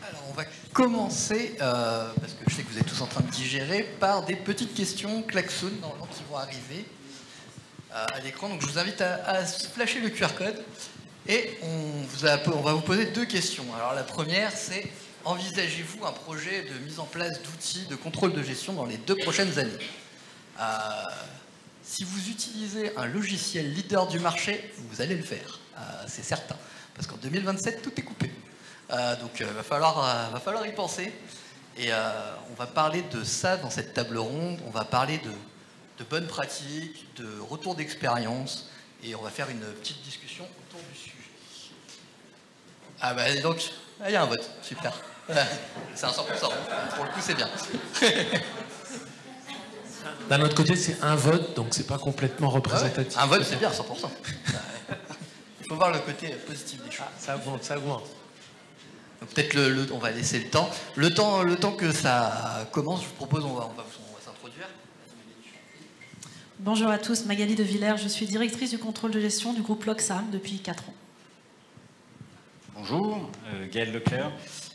Alors, on va commencer, parce que je sais que vous êtes tous en train de digérer, par des petites questions klaxon normalement qui vont arriver à l'écran. Donc je vous invite à flasher le QR code et on va vous poser deux questions. Alors la première, c'est envisagez-vous un projet de mise en place d'outils de contrôle de gestion dans les 2 prochaines années? Si vous utilisez un logiciel leader du marché, vous allez le faire, c'est certain. Parce qu'en 2027, tout est coupé. Donc va falloir y penser. Et on va parler de ça dans cette table ronde. On va parler de bonnes pratiques, de retour d'expérience. Et on va faire une petite discussion autour du sujet. Ah bah donc, il y a un vote, super. C'est un 100%, pour le coup c'est bien. D'un autre côté, c'est un vote, donc c'est pas complètement représentatif. Un vote, c'est bien, 100%. Il faut voir le côté positif des choses. Ça augmente, ça augmente. Peut-être on va laisser le temps. Le temps que ça commence, je vous propose, on va s'introduire. Bonjour à tous, Magali de Villers, je suis directrice du contrôle de gestion du groupe Loxam depuis 4 ans. Bonjour, Gaël Leclerc,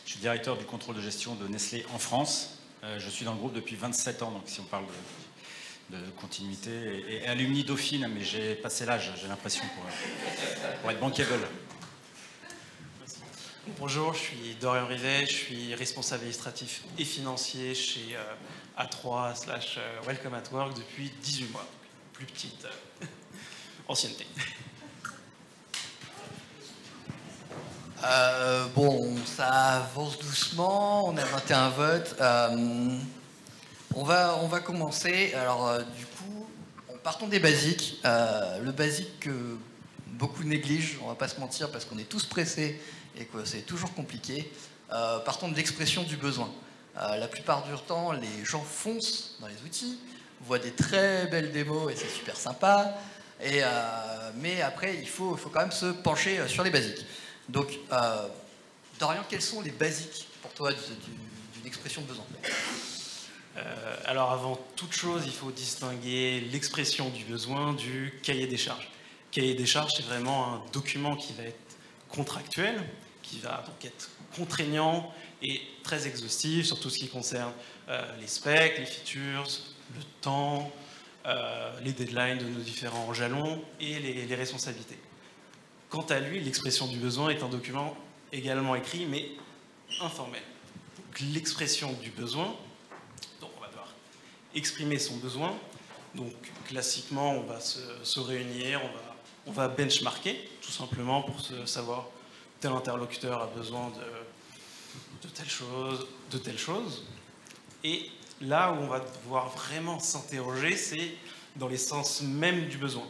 je suis directeur du contrôle de gestion de Nestlé en France. Je suis dans le groupe depuis 27 ans, donc si on parle de continuité, et alumni Dauphine, mais j'ai passé l'âge, j'ai l'impression, pour être bankable. Bonjour, je suis Dorian Rivet, je suis responsable administratif et financier chez A3/Welcome at Work depuis 18 mois, plus petite ancienneté. Bon, ça avance doucement, on a 21 votes. On va commencer. Alors, du coup, partons des basiques. Le basique que beaucoup négligent, on va pas se mentir, parce qu'on est tous pressés et que c'est toujours compliqué. Partons de l'expression du besoin. La plupart du temps, les gens foncent dans les outils, voient des très belles démos et c'est super sympa. Mais après, il faut quand même se pencher sur les basiques. Donc, Dorian, quels sont les basiques pour toi d'une expression de besoin? Alors avant toute chose, il faut distinguer l'expression du besoin du cahier des charges. Le cahier des charges, c'est vraiment un document qui va être contractuel, qui va donc être contraignant et très exhaustif sur tout ce qui concerne les specs, les features, le temps, les deadlines de nos différents jalons et les responsabilités. Quant à lui, l'expression du besoin est un document également écrit, mais informel. Donc l'expression du besoin, donc on va devoir exprimer son besoin. Donc classiquement, on va se réunir, on va benchmarker, tout simplement pour savoir tel interlocuteur a besoin de telle chose. Et là où on va devoir vraiment s'interroger, c'est dans les sens même du besoin.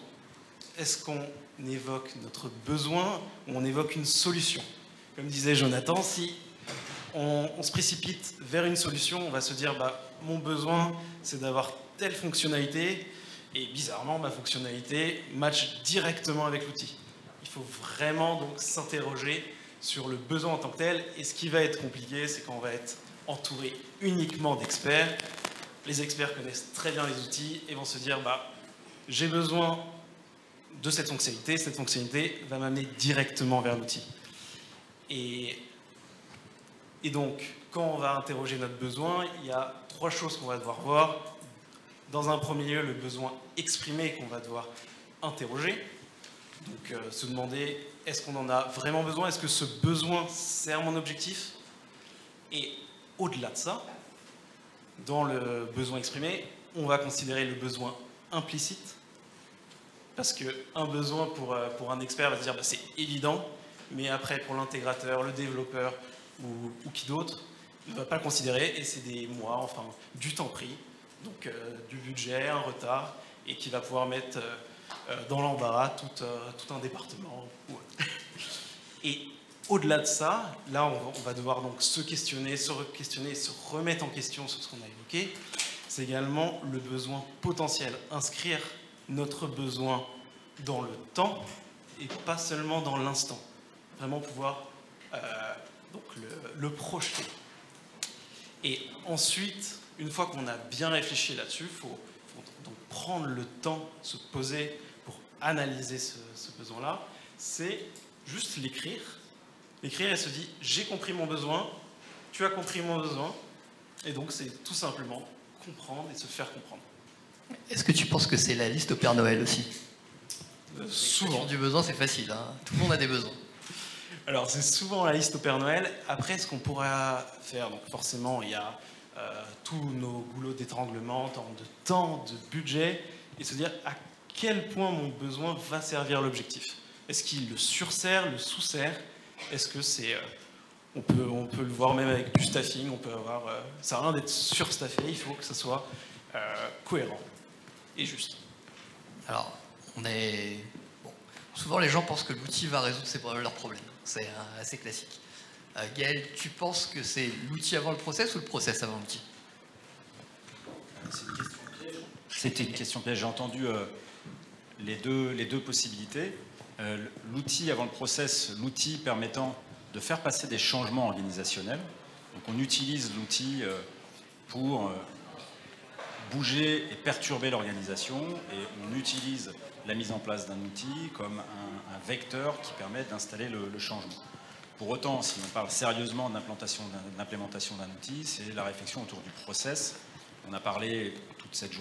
Est-ce qu'on évoque notre besoin ou on évoque une solution? Comme disait Jonathan, si on se précipite vers une solution, on va se dire mon besoin c'est d'avoir telle fonctionnalité et bizarrement ma fonctionnalité match directement avec l'outil. Il faut vraiment donc s'interroger sur le besoin en tant que tel, et ce qui va être compliqué, c'est qu'on va être entouré uniquement d'experts. Les experts connaissent très bien les outils et vont se dire j'ai besoin de cette fonctionnalité va m'amener directement vers l'outil. Et donc, quand on va interroger notre besoin, il y a 3 choses qu'on va devoir voir. Dans un premier lieu, le besoin exprimé qu'on va devoir interroger. Donc, se demander, est-ce qu'on en a vraiment besoin? Est-ce que ce besoin sert mon objectif? Et au-delà de ça, dans le besoin exprimé, on va considérer le besoin implicite. Parce qu'un besoin pour un expert va se dire c'est évident, mais après pour l'intégrateur, le développeur ou qui d'autre ne va pas le considérer et c'est des mois, enfin du temps pris, donc du budget, un retard, et qui va pouvoir mettre dans l'embarras tout un département. Et au-delà de ça, là on va devoir donc se questionner, se re-questionner, se remettre en question sur ce qu'on a évoqué. C'est également le besoin potentiel, inscrire notre besoin dans le temps et pas seulement dans l'instant. Vraiment pouvoir donc le projeter. Et ensuite, une fois qu'on a bien réfléchi là-dessus, il faut donc prendre le temps, se poser pour analyser ce besoin-là. C'est juste l'écrire. L'écrire et se dire j'ai compris mon besoin, tu as compris mon besoin. Et donc, c'est tout simplement comprendre et se faire comprendre. Est-ce que tu penses que c'est la liste au Père Noël aussi? Souvent. Du besoin, c'est facile, hein. Tout le monde a des besoins. Alors, c'est souvent la liste au Père Noël. Après, ce qu'on pourra faire, donc forcément, il y a tous nos goulots d'étranglement en termes de temps, de budget, et se dire à quel point mon besoin va servir l'objectif. Est-ce qu'il le sursert, le sous-sert? Est-ce que c'est... on peut le voir même avec du staffing, on peut avoir... ça sert à rien d'être surstaffé, il faut que ça soit cohérent et juste. Alors, bon, souvent les gens pensent que l'outil va résoudre leurs problèmes. C'est assez classique. Gaël, tu penses que c'est l'outil avant le process ou le process avant l'outil? C'est une question piège. C'était une question piège. J'ai entendu les deux possibilités. L'outil avant le process, l'outil permettant de faire passer des changements organisationnels. Donc on utilise l'outil pour bouger et perturber l'organisation, et on utilise la mise en place d'un outil comme un vecteur qui permet d'installer le changement. Pour autant, si on parle sérieusement de l'implémentation d'un outil, c'est la réflexion autour du process. On a parlé toute cette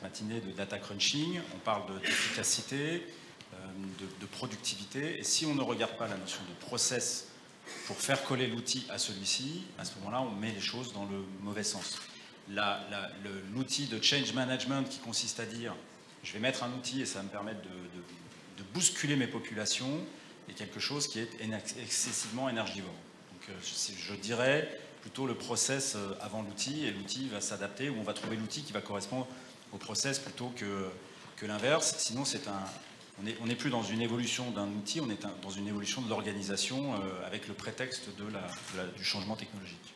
matinée de data crunching, on parle d'efficacité, de productivité, et si on ne regarde pas la notion de process pour faire coller l'outil à celui-ci, à ce moment-là, on met les choses dans le mauvais sens. L'outil de change management qui consiste à dire je vais mettre un outil et ça va me permettre de bousculer mes populations est quelque chose qui est excessivement énergivore. Donc je dirais plutôt le process avant l'outil, et l'outil va s'adapter, ou on va trouver l'outil qui va correspondre au process plutôt que l'inverse. Sinon on n'est plus dans une évolution d'un outil, on est dans une évolution de l'organisation avec le prétexte du changement technologique.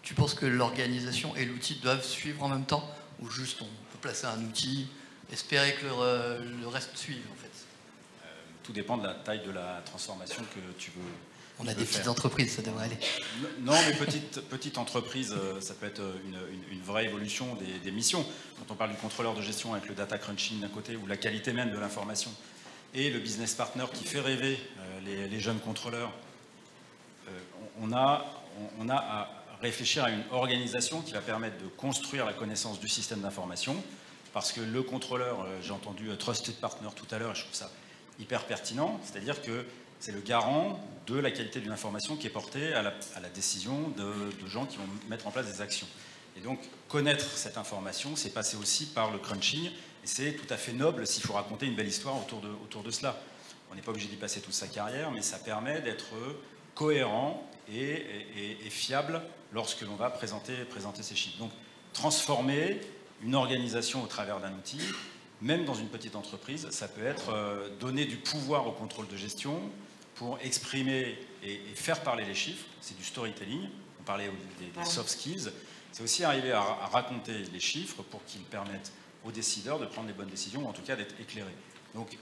Tu penses que l'organisation et l'outil doivent suivre en même temps, ou juste on peut placer un outil, espérer que le reste suive en fait? Tout dépend de la taille de la transformation que tu veux. On a des petites entreprises, ça devrait aller. Non, mais petite entreprise, ça peut être une vraie évolution des missions. Quand on parle du contrôleur de gestion avec le data crunching d'un côté, ou la qualité même de l'information, et le business partner qui fait rêver les jeunes contrôleurs, on a à réfléchir à une organisation qui va permettre de construire la connaissance du système d'information, parce que le contrôleur, j'ai entendu Trusted Partner tout à l'heure, et je trouve ça hyper pertinent, c'est-à-dire que c'est le garant de la qualité d'une information qui est portée à la décision de gens qui vont mettre en place des actions. Et donc, connaître cette information, c'est passer aussi par le crunching, et c'est tout à fait noble s'il faut raconter une belle histoire autour de cela. On n'est pas obligé d'y passer toute sa carrière, mais ça permet d'être cohérent et fiable lorsque l'on va présenter ces chiffres. Donc, transformer une organisation au travers d'un outil, même dans une petite entreprise, ça peut être donner du pouvoir au contrôle de gestion pour exprimer et faire parler les chiffres. C'est du storytelling, on parlait des soft skills. C'est aussi arriver à raconter les chiffres pour qu'ils permettent aux décideurs de prendre les bonnes décisions, ou en tout cas d'être éclairés. Donc,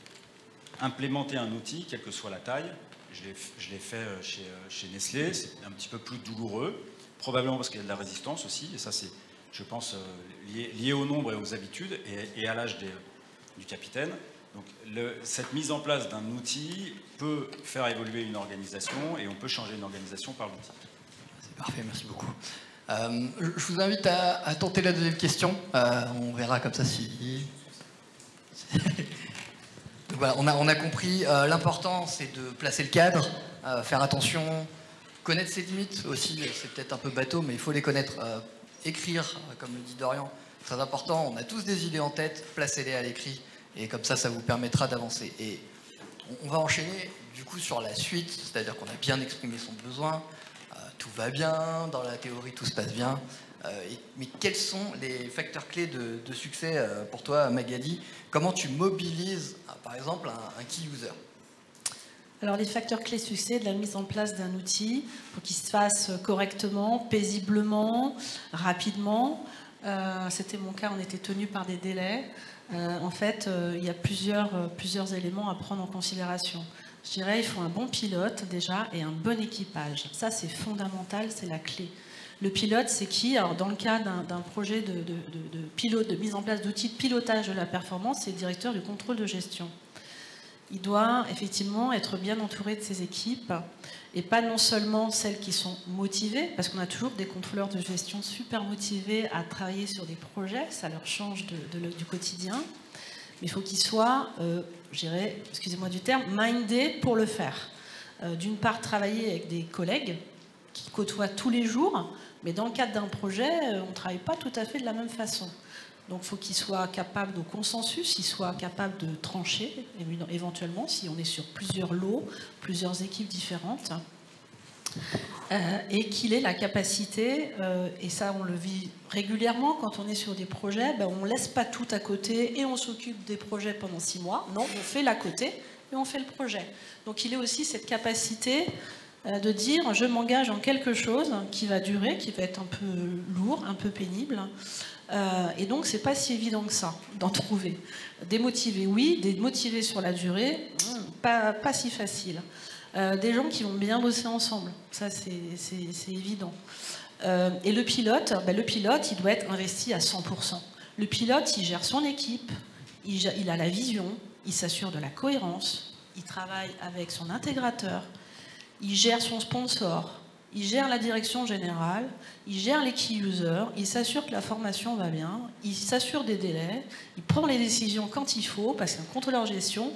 implémenter un outil, quelle que soit la taille, je l'ai fait chez Nestlé, c'est un petit peu plus douloureux, probablement parce qu'il y a de la résistance aussi, et ça c'est, je pense, lié au nombre et aux habitudes, et à l'âge du capitaine. Donc cette mise en place d'un outil peut faire évoluer une organisation, et on peut changer une organisation par l'outil. C'est parfait, merci beaucoup. Je vous invite à tenter la deuxième question. On verra comme ça si... Donc voilà, on a compris, l'important c'est de placer le cadre, faire attention, connaître ses limites aussi, c'est peut-être un peu bateau, mais il faut les connaître. Écrire, comme le dit Dorian, très important, on a tous des idées en tête, placez-les à l'écrit, et comme ça vous permettra d'avancer. Et on va enchaîner du coup sur la suite, c'est-à-dire qu'on a bien exprimé son besoin, tout va bien, dans la théorie tout se passe bien, mais quels sont les facteurs clés de succès pour toi, Magali? Comment tu mobilises, par exemple, un key user? Alors les facteurs clés succès de la mise en place d'un outil pour qu'il se fasse correctement, paisiblement, rapidement. C'était mon cas, on était tenu par des délais. En fait, il y a plusieurs éléments à prendre en considération. Je dirais il faut un bon pilote déjà et un bon équipage. Ça c'est fondamental, c'est la clé. Le pilote, c'est qui? Alors, dans le cas d'un projet de mise en place d'outils de pilotage de la performance, c'est le directeur du contrôle de gestion. il doit effectivement être bien entouré de ses équipes, et pas non seulement celles qui sont motivées, parce qu'on a toujours des contrôleurs de gestion super motivés à travailler sur des projets, ça leur change du quotidien, mais il faut qu'ils soient, je dirais, excusez-moi du terme, mindés pour le faire. D'une part, travailler avec des collègues qui côtoient tous les jours, mais dans le cadre d'un projet, on ne travaille pas tout à fait de la même façon. Donc il faut qu'ils soient capables de consensus, qu'ils soient capables de trancher, éventuellement, si on est sur plusieurs lots, plusieurs équipes différentes, et qu'il ait la capacité, et ça on le vit régulièrement quand on est sur des projets, on ne laisse pas tout à côté et on s'occupe des projets pendant 6 mois. Non, on fait l'à côté et on fait le projet. Donc il ait aussi cette capacité de dire je m'engage en quelque chose qui va durer, qui va être un peu lourd, un peu pénible. Et donc c'est pas si évident que ça d'en trouver. Des motivés, oui, des motivés sur la durée, pas si facile. Des gens qui vont bien bosser ensemble, ça c'est évident. Et le pilote, il doit être investi à 100%. Le pilote, il gère son équipe, il a la vision, il s'assure de la cohérence, il travaille avec son intégrateur, il gère son sponsor, il gère la direction générale, il gère les key users, il s'assure que la formation va bien, il s'assure des délais, il prend les décisions quand il faut, parce qu'un contrôleur de gestion,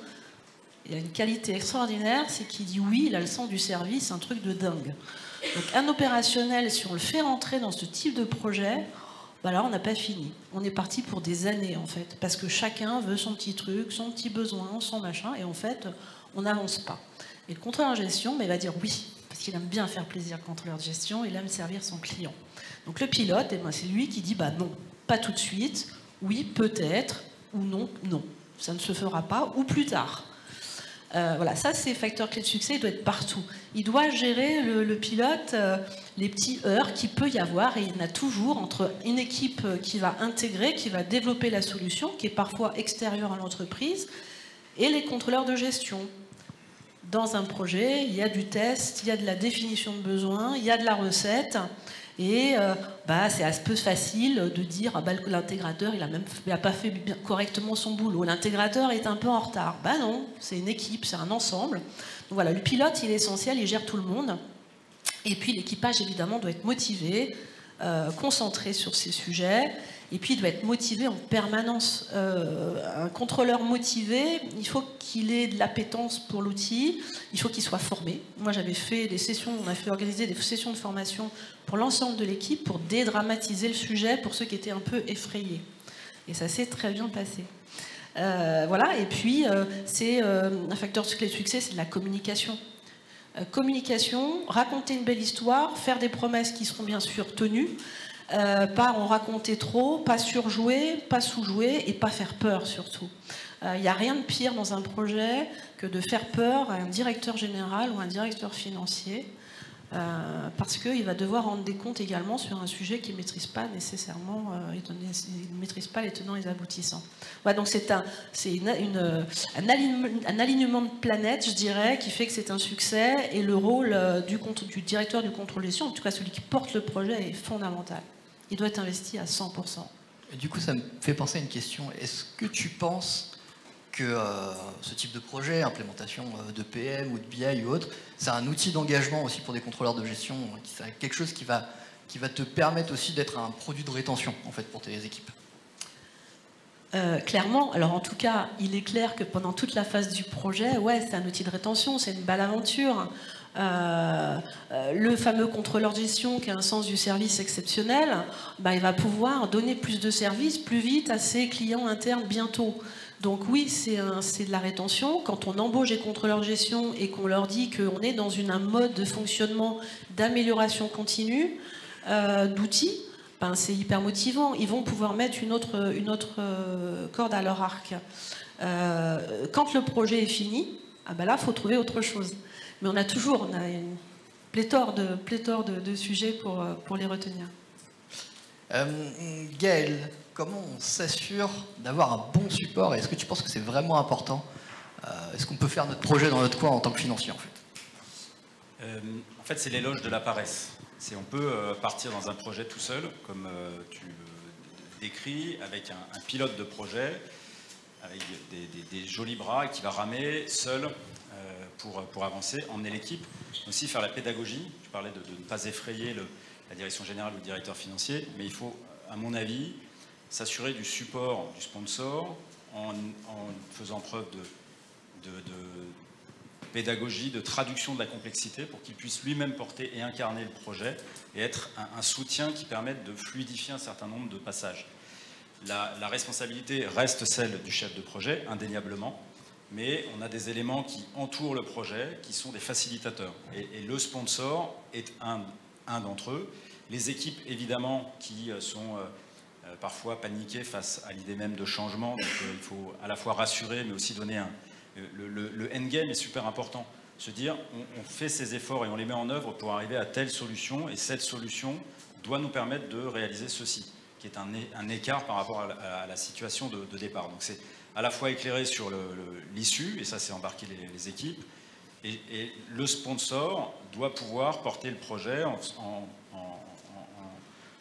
il a une qualité extraordinaire, c'est qu'il dit oui, il a le sens du service, un truc de dingue. Donc un opérationnel, si on le fait rentrer dans ce type de projet, là on n'a pas fini. On est parti pour des années en fait, parce que chacun veut son petit truc, son petit besoin, son machin, et en fait, on n'avance pas. Et le contrôleur de gestion, il va dire oui, parce qu'il aime bien faire plaisir au contrôleur de gestion, il aime servir son client. Donc le pilote, c'est lui qui dit non, pas tout de suite, oui, peut-être, ou non, non. Ça ne se fera pas, ou plus tard. Voilà, ça c'est facteur clé de succès, il doit être partout. Il doit gérer le pilote, les petits heurts qu'il peut y avoir, et il y en a toujours entre une équipe qui va intégrer, qui va développer la solution, qui est parfois extérieure à l'entreprise, et les contrôleurs de gestion. Dans un projet, il y a du test, il y a de la définition de besoin, il y a de la recette, et c'est un peu facile de dire l'intégrateur il a pas fait correctement son boulot, l'intégrateur est un peu en retard. Non, c'est une équipe, c'est un ensemble. Donc voilà, le pilote il est essentiel, il gère tout le monde, et puis l'équipage évidemment doit être motivé, concentré sur ces sujets, et puis il doit être motivé en permanence. Un contrôleur motivé, il faut qu'il ait de l'appétence pour l'outil, il faut qu'il soit formé. Moi j'avais fait des sessions, on a fait organiser des sessions de formation pour l'ensemble de l'équipe, pour dédramatiser le sujet pour ceux qui étaient un peu effrayés. Et ça s'est très bien passé. Voilà, et puis c'est un facteur clé de succès, c'est de la communication. Communication, raconter une belle histoire, faire des promesses qui seront bien sûr tenues, pas en raconter trop, pas surjouer, pas sous-jouer et pas faire peur surtout. Il n'y a rien de pire dans un projet que de faire peur à un directeur général ou un directeur financier, parce qu'il va devoir rendre des comptes également sur un sujet qu'il ne maîtrise pas nécessairement, il ne maîtrise pas les tenants et les aboutissants. Voilà, donc c'est un alignement de planète, je dirais, qui fait que c'est un succès, et le rôle du directeur du contrôle de gestion, en tout cas celui qui porte le projet, est fondamental. Il doit être investi à 100%. Et du coup, ça me fait penser à une question. Est-ce que tu penses que ce type de projet, implémentation de PM ou de BI ou autre, c'est un outil d'engagement aussi pour des contrôleurs de gestion, c'est quelque chose qui va te permettre aussi d'être un produit de rétention en fait pour tes équipes? Clairement, alors en tout cas, il est clair que pendant toute la phase du projet, ouais, c'est un outil de rétention, c'est une belle aventure. Le fameux contrôleur de gestion qui a un sens du service exceptionnel, il va pouvoir donner plus de services plus vite à ses clients internes bientôt. Donc oui, c'est de la rétention. Quand on embauche des contrôleurs de gestion et qu'on leur dit qu'on est dans un mode de fonctionnement d'amélioration continue d'outils, c'est hyper motivant. Ils vont pouvoir mettre une autre corde à leur arc. Quand le projet est fini, là, il faut trouver autre chose. Mais on a une pléthore de sujets pour les retenir. Gaël, comment on s'assure d'avoir un bon support? Est-ce que tu penses que c'est vraiment important? Est-ce qu'on peut faire notre projet dans notre coin en tant que financier en fait? En fait, c'est l'éloge de la paresse. On peut partir dans un projet tout seul, comme tu le décris, avec un pilote de projet, avec des jolis bras et qui va ramer seul pour avancer, emmener l'équipe, aussi faire la pédagogie. Je parlais de ne pas effrayer la direction générale ou le directeur financier, mais il faut, à mon avis, s'assurer du support du sponsor en faisant preuve de pédagogie, de traduction de la complexité pour qu'il puisse lui-même porter et incarner le projet et être un soutien qui permette de fluidifier un certain nombre de passages. La responsabilité reste celle du chef de projet, indéniablement, mais on a des éléments qui entourent le projet, qui sont des facilitateurs. Et le sponsor est un d'entre eux. Les équipes, évidemment, qui sont parfois paniquées face à l'idée même de changement. Donc il faut à la fois rassurer, mais aussi donner le endgame est super important. Se dire, on fait ces efforts et on les met en œuvre pour arriver à telle solution, et cette solution doit nous permettre de réaliser ceci, qui est un écart par rapport à la situation de départ. Donc c'est à la fois éclairé sur l'issue, et ça c'est embarquer les équipes, et le sponsor doit pouvoir porter le projet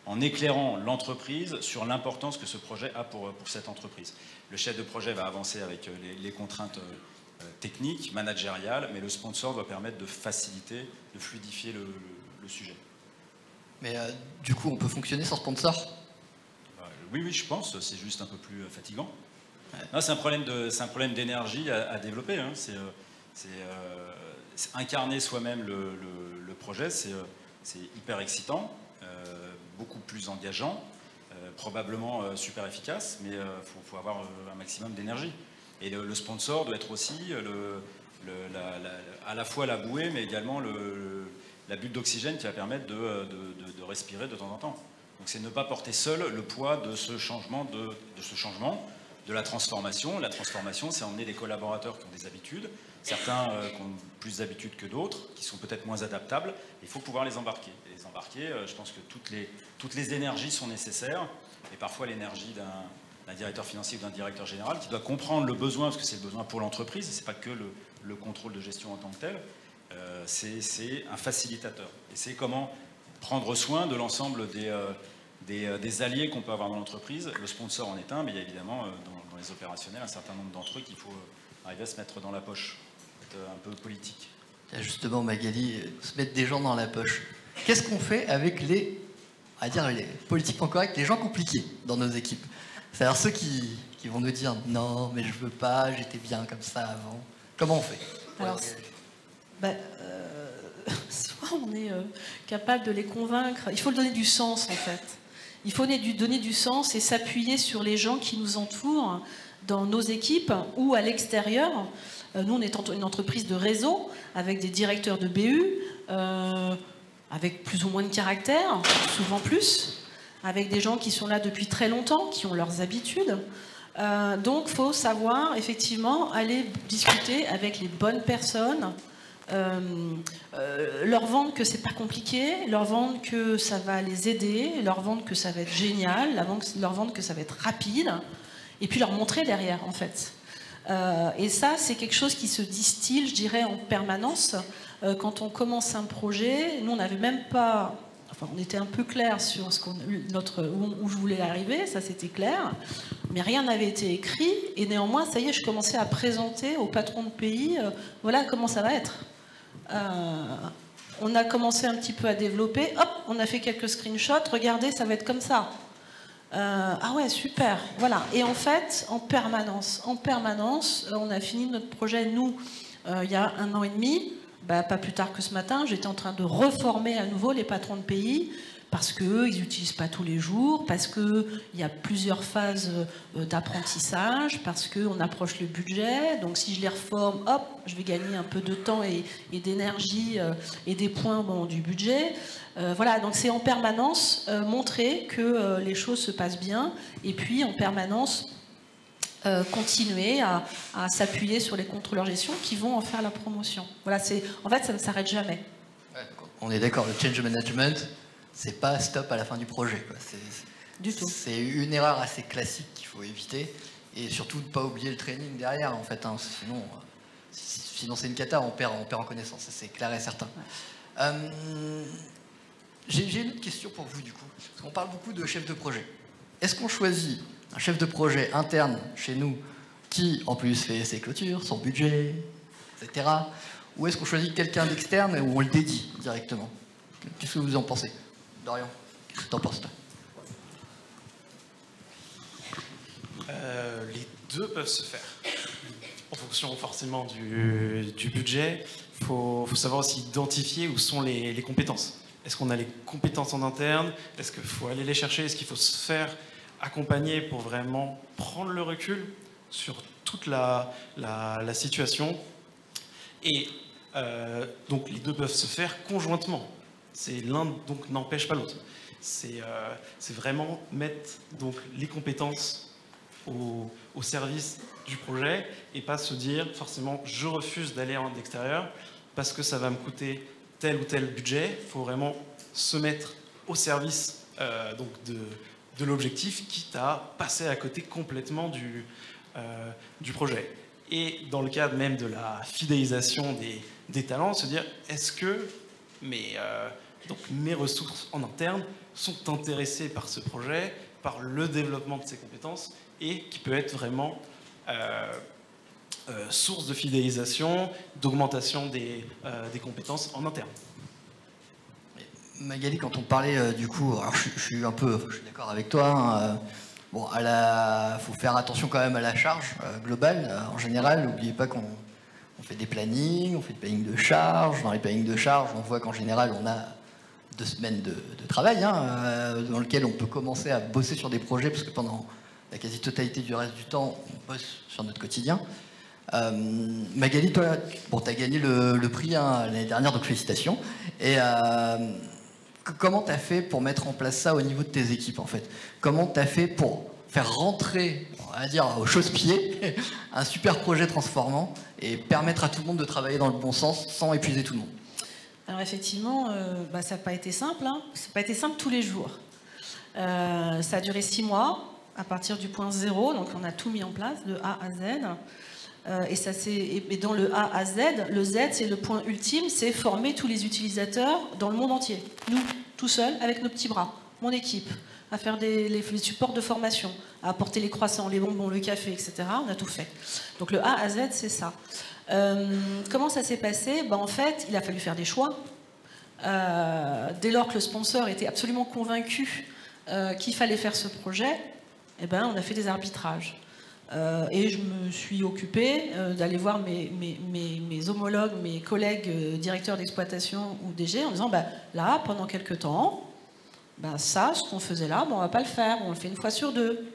en éclairant l'entreprise sur l'importance que ce projet a pour cette entreprise. Le chef de projet va avancer avec les contraintes techniques, managériales, mais le sponsor doit permettre de faciliter, de fluidifier le sujet. Mais du coup, on peut fonctionner sans sponsor? Oui, je pense, c'est juste un peu plus fatigant. Ouais. C'est un problème d'énergie à développer. Hein. C'est incarner soi-même le projet, c'est hyper excitant, beaucoup plus engageant, probablement super efficace, mais faut avoir un maximum d'énergie. Et le sponsor doit être aussi à la fois la bouée, mais également la bulle d'oxygène qui va permettre de respirer de temps en temps. Donc c'est ne pas porter seul le poids de ce changement, de la transformation. La transformation, c'est emmener des collaborateurs qui ont des habitudes, certains qui ont plus d'habitudes que d'autres, qui sont peut-être moins adaptables. Il faut pouvoir les embarquer. Et les embarquer, je pense que toutes les énergies sont nécessaires, et parfois l'énergie d'un directeur financier ou d'un directeur général qui doit comprendre le besoin, parce que c'est le besoin pour l'entreprise, et ce n'est pas que le contrôle de gestion en tant que tel, c'est un facilitateur. Et c'est comment prendre soin de l'ensemble des alliés qu'on peut avoir dans l'entreprise. Le sponsor en est un, mais il y a évidemment dans les opérationnels un certain nombre d'entre eux qu'il faut arriver à se mettre dans la poche, être un peu politique. Justement, Magali, se mettre des gens dans la poche. Qu'est-ce qu'on fait avec les politiquement corrects, les gens compliqués dans nos équipes? C'est-à-dire ceux qui vont nous dire « Non, mais je veux pas, j'étais bien comme ça avant ». Comment on fait? Alors, soit on est capable de les convaincre, il faut donner du sens en fait. Il faut donner du sens et s'appuyer sur les gens qui nous entourent dans nos équipes ou à l'extérieur. Nous, on est une entreprise de réseau avec des directeurs de BU, avec plus ou moins de caractère, souvent plus, avec des gens qui sont là depuis très longtemps, qui ont leurs habitudes. Donc, il faut savoir effectivement aller discuter avec les bonnes personnes, leur vendre que c'est pas compliqué, leur vendre que ça va les aider, leur vendre que ça va être génial, leur vendre que ça va être rapide, et puis leur montrer derrière en fait. Et ça, c'est quelque chose qui se distille, je dirais, en permanence. Quand on commence un projet, nous on n'avait même pas... Enfin, on était un peu clair sur où je voulais arriver, ça c'était clair, mais rien n'avait été écrit, et néanmoins, ça y est, je commençais à présenter au patron de pays, voilà comment ça va être. On a commencé un petit peu à développer, hop, on a fait quelques screenshots, regardez, ça va être comme ça. Ah ouais, super, voilà. Et en fait, en permanence, on a fini notre projet, nous, il y a 1 an et demi. Pas plus tard que ce matin, j'étais en train de reformer à nouveau les patrons de pays parce qu'ils n'utilisent pas tous les jours, parce qu'il y a plusieurs phases d'apprentissage, parce qu'on approche le budget. Donc si je les reforme, hop, je vais gagner un peu de temps et d'énergie et des points du budget. Voilà, donc c'est en permanence montrer que les choses se passent bien et puis en permanence continuer à s'appuyer sur les contrôleurs gestion qui vont en faire la promotion. Voilà, en fait, ça ne s'arrête jamais. Ouais, on est d'accord, le change management, c'est pas stop à la fin du projet, quoi. Du tout. C'est une erreur assez classique qu'il faut éviter, et surtout ne pas oublier le training derrière, en fait. Hein, sinon c'est une cata, on perd en connaissance, c'est clair et certain. Ouais. J'ai une autre question pour vous, du coup. Parce qu'on parle beaucoup de chef de projet. Est-ce qu'on choisit un chef de projet interne chez nous qui en plus fait ses clôtures, son budget, etc. Ou est-ce qu'on choisit quelqu'un d'externe et où on le dédie directement? Qu'est-ce que vous en pensez? Dorian, qu'est-ce que tu en penses toi? Les deux peuvent se faire. En fonction forcément du budget, il faut savoir aussi identifier où sont les compétences. Est-ce qu'on a les compétences en interne? Est-ce qu'il faut aller les chercher? Est-ce qu'il faut se faire accompagner pour vraiment prendre le recul sur toute la situation? Et donc les deux peuvent se faire conjointement. L'un donc n'empêche pas l'autre. C'est vraiment mettre donc les compétences au service du projet et pas se dire forcément je refuse d'aller en extérieur parce que ça va me coûter tel ou tel budget. Il faut vraiment se mettre au service donc de l'objectif, quitte à passer à côté complètement du projet. Et dans le cadre même de la fidélisation des talents, se dire est-ce que mes ressources en interne sont intéressées par ce projet, par le développement de ces compétences, et qui peut être vraiment source de fidélisation, d'augmentation des compétences en interne. Magali, quand on parlait du coup, alors je suis d'accord avec toi. Hein, bon, faut faire attention quand même à la charge globale. En général, n'oubliez pas qu'on fait des plannings, on fait des plannings de charge. Dans les plannings de charge, on voit qu'en général, on a 2 semaines de travail, hein, dans lequel on peut commencer à bosser sur des projets, parce que pendant la quasi-totalité du reste du temps, on bosse sur notre quotidien. Magali, toi, bon, tu as gagné le prix hein, l'année dernière, donc félicitations. Et comment tu as fait pour mettre en place ça au niveau de tes équipes, en fait? Comment tu as fait pour faire rentrer, on va dire, au chausse-pied, un super projet transformant et permettre à tout le monde de travailler dans le bon sens sans épuiser tout le monde? Alors effectivement, ça n'a pas été simple. Hein. Ça n'a pas été simple tous les jours. Ça a duré 6 mois à partir du point 0. Donc on a tout mis en place de A à Z. Et dans le A à Z, le Z c'est le point ultime, c'est former tous les utilisateurs dans le monde entier. Nous, tout seuls, avec nos petits bras, mon équipe, à faire les supports de formation, à apporter les croissants, les bonbons, le café, etc. On a tout fait. Donc le A à Z, c'est ça. Comment ça s'est passé? En fait, il a fallu faire des choix. Dès lors que le sponsor était absolument convaincu qu'il fallait faire ce projet, on a fait des arbitrages. Et je me suis occupée d'aller voir mes homologues, mes collègues directeurs d'exploitation ou DG en disant là, pendant quelques temps, ça, ce qu'on faisait là, on ne va pas le faire, on le fait 1 fois sur 2.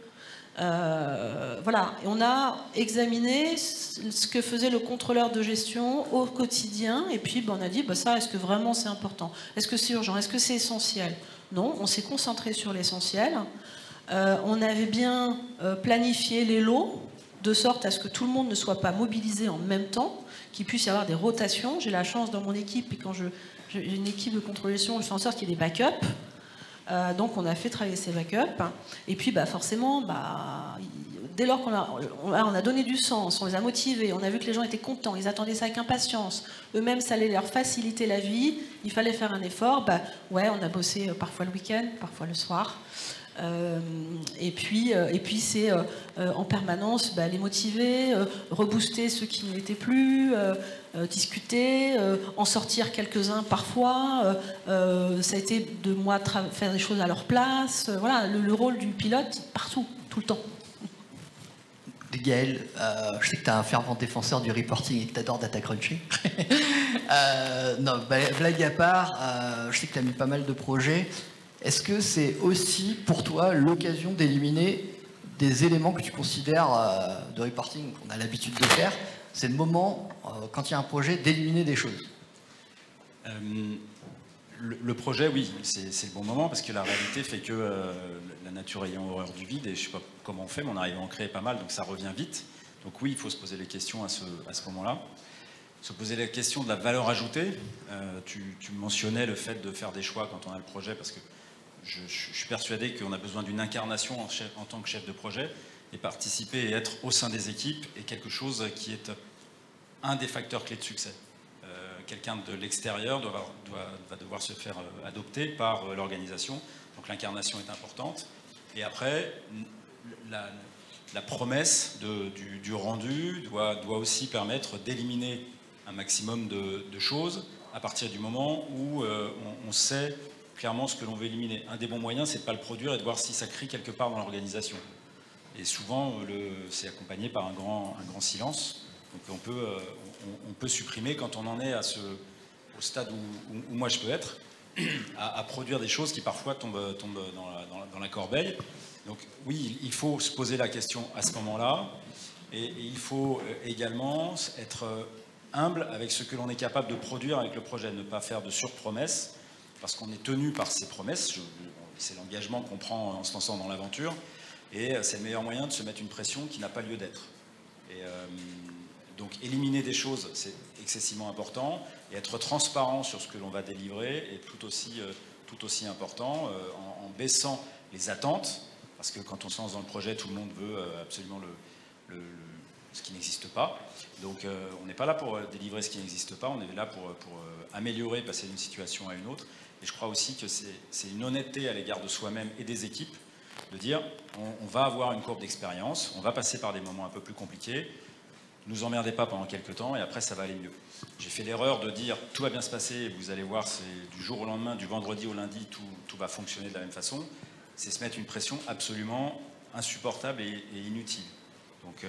Voilà, et on a examiné ce que faisait le contrôleur de gestion au quotidien, et puis on a dit, ça, est-ce que vraiment c'est important? Est-ce que c'est urgent? Est-ce que c'est essentiel? Non, on s'est concentré sur l'essentiel. On avait bien planifié les lots, de sorte à ce que tout le monde ne soit pas mobilisé en même temps, qu'il puisse y avoir des rotations. J'ai la chance dans mon équipe, et quand j'ai une équipe de contrôle de gestion, je fais en sorte qu'il y ait des backups. Donc on a fait travailler ces backups, et puis forcément, dès lors qu'on a donné du sens, on les a motivés, on a vu que les gens étaient contents, ils attendaient ça avec impatience, eux-mêmes ça allait leur faciliter la vie, il fallait faire un effort, on a bossé parfois le week-end, parfois le soir. Et puis c'est en permanence les motiver, rebooster ceux qui ne l'étaient plus, discuter, en sortir quelques-uns parfois. Ça a été de moi faire des choses à leur place. Voilà, le rôle du pilote partout, tout le temps. Gaël, je sais que tu es un fervent défenseur du reporting et que tu adores data crunching. Non, blague à part, je sais que tu as mis pas mal de projets. Est-ce que c'est aussi pour toi l'occasion d'éliminer des éléments que tu considères de reporting qu'on a l'habitude de faire? C'est le moment, quand il y a un projet, d'éliminer des choses. Le projet, oui, c'est le bon moment parce que la réalité fait que la nature ayant horreur du vide, et je ne sais pas comment on fait, mais on arrive à en créer pas mal, donc ça revient vite. Donc oui, il faut se poser les questions à ce moment-là. Se poser la question de la valeur ajoutée. Tu mentionnais le fait de faire des choix quand on a le projet, parce que je suis persuadé qu'on a besoin d'une incarnation en tant que chef de projet, et participer et être au sein des équipes est quelque chose qui est un des facteurs clés de succès. Quelqu'un de l'extérieur va devoir se faire adopter par l'organisation, donc l'incarnation est importante. Et après, la promesse du rendu doit aussi permettre d'éliminer un maximum de choses à partir du moment où on sait clairement ce que l'on veut éliminer. Un des bons moyens, c'est de ne pas le produire et de voir si ça crie quelque part dans l'organisation. Et souvent, c'est accompagné par un grand silence. Donc on peut supprimer quand on en est au stade où moi je peux être, à produire des choses qui parfois tombent dans la corbeille. Donc oui, il faut se poser la question à ce moment-là, et il faut également être humble avec ce que l'on est capable de produire avec le projet, ne pas faire de surpromesses, parce qu'on est tenu par ces promesses, c'est l'engagement qu'on prend en se lançant dans l'aventure, et c'est le meilleur moyen de se mettre une pression qui n'a pas lieu d'être. Et donc éliminer des choses, c'est excessivement important, et être transparent sur ce que l'on va délivrer est tout aussi important, en baissant les attentes, parce que quand on se lance dans le projet, tout le monde veut absolument ce qui n'existe pas. Donc on n'est pas là pour délivrer ce qui n'existe pas, on est là pour améliorer, passer d'une situation à une autre. Et je crois aussi que c'est une honnêteté à l'égard de soi-même et des équipes, de dire on va avoir une courbe d'expérience, on va passer par des moments un peu plus compliqués, ne nous emmerdez pas pendant quelques temps et après ça va aller mieux. J'ai fait l'erreur de dire tout va bien se passer et vous allez voir, c'est du jour au lendemain, du vendredi au lundi, tout va fonctionner de la même façon. C'est se mettre une pression absolument insupportable et inutile. Donc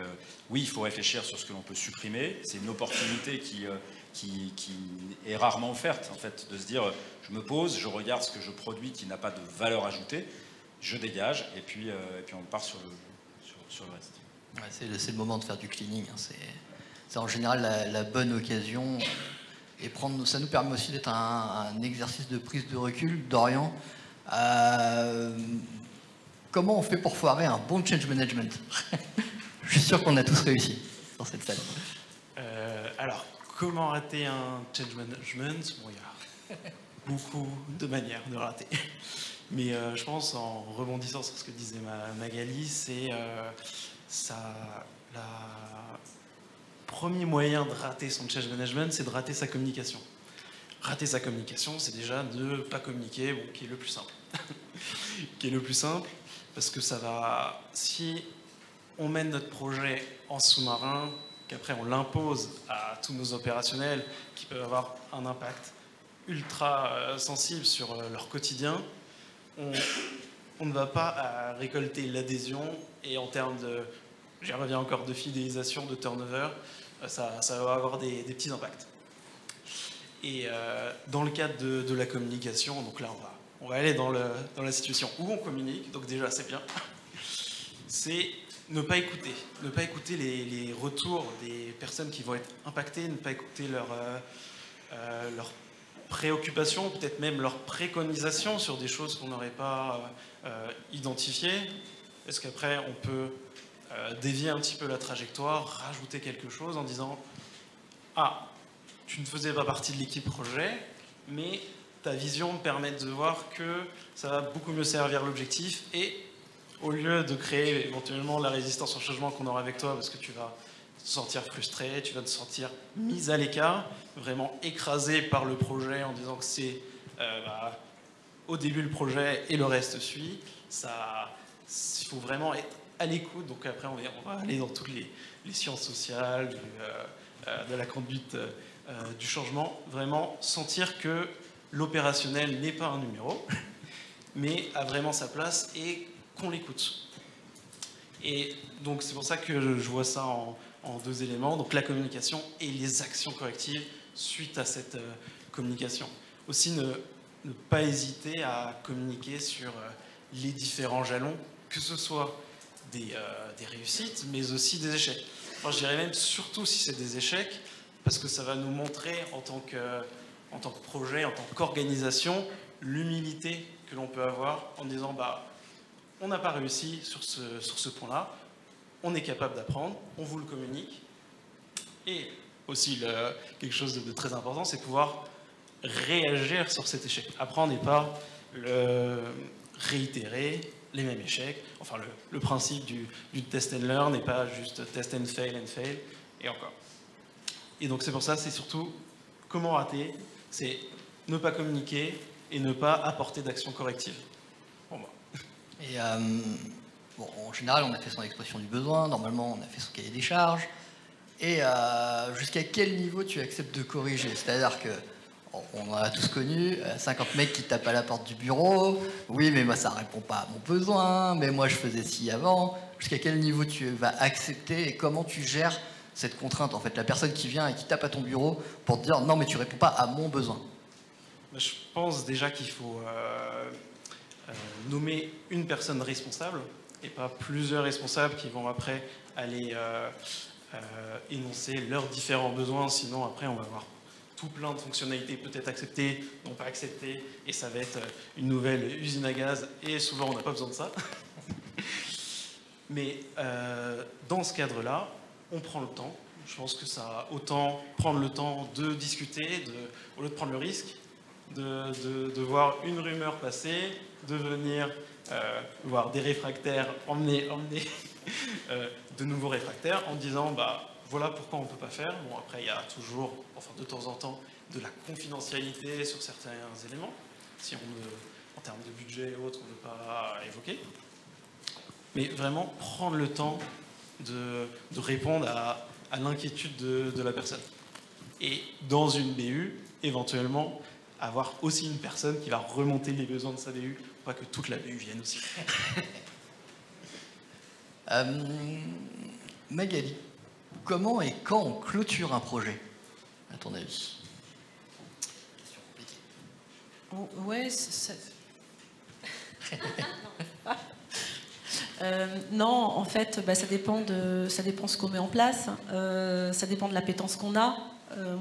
oui, il faut réfléchir sur ce que l'on peut supprimer. C'est une opportunité qui est rarement offerte, en fait, de se dire je me pose, je regarde ce que je produis qui n'a pas de valeur ajoutée, je dégage et puis on part sur le reste. Ouais, c'est le moment de faire du cleaning. Hein. C'est en général la bonne occasion. Et ça nous permet aussi d'être un exercice de prise de recul. Dorian, comment on fait pour foirer un bon change management? Je suis sûr qu'on a tous réussi dans cette salle. Alors, comment rater un change management? Bon, il y a beaucoup de manières de rater. Mais je pense, en rebondissant sur ce que disait Magali, c'est le premier moyen de rater son change management, c'est de rater sa communication. Rater sa communication, c'est déjà de ne pas communiquer, bon, qui est le plus simple. Qui est le plus simple, parce que ça va... Si on mène notre projet en sous-marin, qu'après on l'impose à tous nos opérationnels, qui peuvent avoir un impact ultra sensible sur leur quotidien, on ne va pas récolter l'adhésion, et en termes de, j'y reviens encore, de fidélisation, de turnover, ça va avoir des petits impacts. Et dans le cadre de la communication, donc là on va aller dans la situation où on communique, donc déjà c'est bien, c'est ne pas écouter les retours des personnes qui vont être impactées, ne pas écouter leurs préoccupations, peut-être même leurs préconisations sur des choses qu'on n'aurait pas identifiées, parce qu'après on peut dévier un petit peu la trajectoire, rajouter quelque chose en disant « Ah, tu ne faisais pas partie de l'équipe projet, mais ta vision me permet de voir que ça va beaucoup mieux servir l'objectif et au lieu de créer éventuellement la résistance au changement qu'on aura avec toi parce que tu vas te sentir frustré, tu vas te sentir mise à l'écart, vraiment écrasé par le projet en disant que c'est au début le projet et le reste suit, il faut vraiment être à l'écoute. Donc après on va aller dans toutes les sciences sociales, de la conduite du changement, vraiment sentir que l'opérationnel n'est pas un numéro, mais a vraiment sa place et qu'on l'écoute. Et donc c'est pour ça que je vois ça en deux éléments, donc la communication et les actions correctives suite à cette communication. Aussi ne pas hésiter à communiquer sur les différents jalons, que ce soit des réussites, mais aussi des échecs. Enfin, je dirais même surtout si c'est des échecs, parce que ça va nous montrer en tant que projet, en tant qu'organisation, l'humilité que l'on peut avoir en disant on n'a pas réussi sur ce point-là, on est capable d'apprendre, on vous le communique. Et aussi quelque chose de très important, c'est pouvoir réagir sur cet échec. Apprendre n'est pas réitérer les mêmes échecs. Enfin, le principe du test and learn n'est pas juste test and fail, et encore. Et donc c'est pour ça, c'est surtout comment rater, c'est ne pas communiquer et ne pas apporter d'action corrective. Pour moi. Et bon, en général, on a fait son expression du besoin, normalement, on a fait son cahier des charges. Et jusqu'à quel niveau tu acceptes de corriger? C'est-à-dire que, on en a tous connu, 50 mecs qui tapent à la porte du bureau. Oui, mais moi, ça répond pas à mon besoin. Mais moi, je faisais ci avant. Jusqu'à quel niveau tu vas accepter et comment tu gères cette contrainte, en fait, la personne qui vient et qui tape à ton bureau pour te dire non, mais tu réponds pas à mon besoin? Je pense déjà qu'il faut nommer une personne responsable et pas plusieurs responsables qui vont après aller énoncer leurs différents besoins. Sinon, après, on va avoir tout plein de fonctionnalités peut-être acceptées, non pas acceptées, et ça va être une nouvelle usine à gaz, et souvent on n'a pas besoin de ça. Mais dans ce cadre-là, on prend le temps. Je pense que ça, autant prendre le temps de discuter, au lieu de prendre le risque, de voir une rumeur passer, de venir voir des réfractaires emmener de nouveaux réfractaires en disant bah, voilà pourquoi on ne peut pas faire. Bon, après, il y a toujours, enfin de temps en temps, de la confidentialité sur certains éléments, si en termes de budget et autres, on ne veut pas évoquer. Mais vraiment prendre le temps de répondre à l'inquiétude de la personne. Et dans une BU, éventuellement, avoir aussi une personne qui va remonter les besoins de sa BU, pour pas que toute la BU vienne aussi. Magali, comment et quand on clôture un projet, à ton avis? Ouais, non, en fait, ça dépend ce qu'on met en place. Ça dépend de l'appétence qu'on a.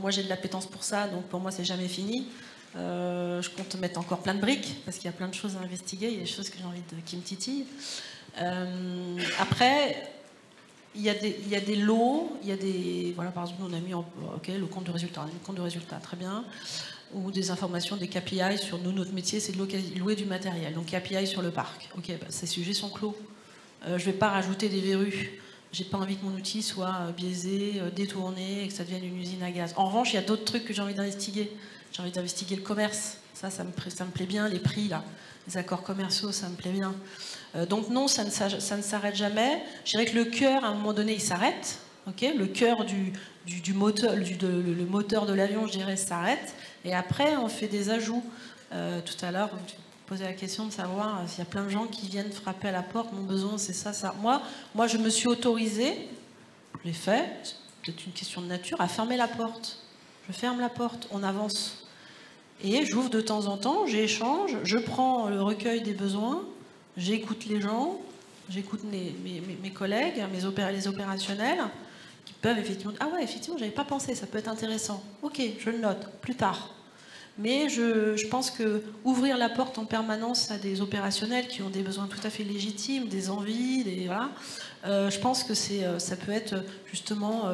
Moi, j'ai de l'appétence pour ça, donc pour moi, c'est jamais fini. Je compte mettre encore plein de briques parce qu'il y a plein de choses à investiguer. Il y a des choses que j'ai envie qui me titillent. Après, il y a des lots. Il y a des voilà, par exemple, on a mis le compte de résultat, très bien. Ou des informations, des KPI sur nous. Notre métier, c'est de louer du matériel. Donc KPI sur le parc. Ok, ces sujets sont clos. Je ne vais pas rajouter des verrues. J'ai pas envie que mon outil soit biaisé, détourné, et que ça devienne une usine à gaz. En revanche, il y a d'autres trucs que j'ai envie d'investiguer. J'ai envie d'investiguer le commerce. Ça me plaît bien. Les prix, là, les accords commerciaux, ça me plaît bien. Donc non, ça ne s'arrête jamais. Je dirais que le cœur, à un moment donné, il s'arrête. Okay, le cœur du moteur, le moteur de l'avion, je dirais, s'arrête. Et après, on fait des ajouts. Tout à l'heure, tu posais la question de savoir s'il y a plein de gens qui viennent frapper à la porte. Mon besoin, c'est ça, ça. Moi, je me suis autorisée, je l'ai fait, c'est peut-être une question de nature, à fermer la porte. Je ferme la porte, on avance. Et j'ouvre de temps en temps, j'échange, je prends le recueil des besoins, j'écoute les gens, j'écoute mes collègues, les opérationnels, qui peuvent effectivement dire « Ah ouais, effectivement, j'avais pas pensé, ça peut être intéressant. Ok, je le note, plus tard. » Mais je pense que ouvrir la porte en permanence à des opérationnels qui ont des besoins tout à fait légitimes, des envies, voilà, je pense que ça peut être justement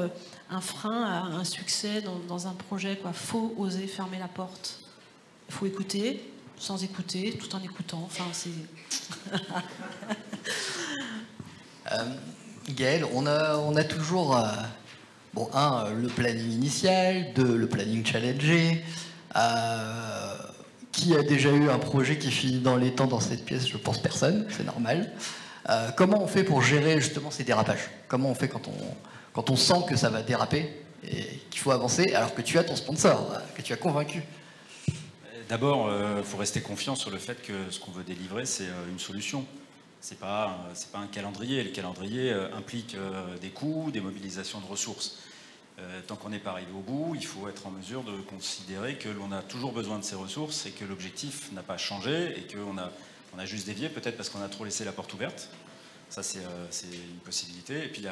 un frein à un succès dans un projet. Il faut oser fermer la porte. Il faut écouter, sans écouter, tout en écoutant. Enfin, c'est... Gaëlle, on a toujours le planning initial, 2, le planning challengé. Qui a déjà eu un projet qui finit dans les temps dans cette pièce? Je pense personne, c'est normal. Comment on fait pour gérer justement ces dérapages? Comment on fait quand on sent que ça va déraper et qu'il faut avancer alors que tu as ton sponsor, que tu as convaincu? D'abord, il faut rester confiant sur le fait que ce qu'on veut délivrer, c'est une solution. C'est pas un calendrier. Le calendrier implique des coûts, des mobilisations de ressources. Tant qu'on n'est pas arrivé au bout, il faut être en mesure de considérer que l'on a toujours besoin de ces ressources et que l'objectif n'a pas changé et qu'on a juste dévié, peut-être parce qu'on a trop laissé la porte ouverte. Ça, c'est une possibilité. Et puis,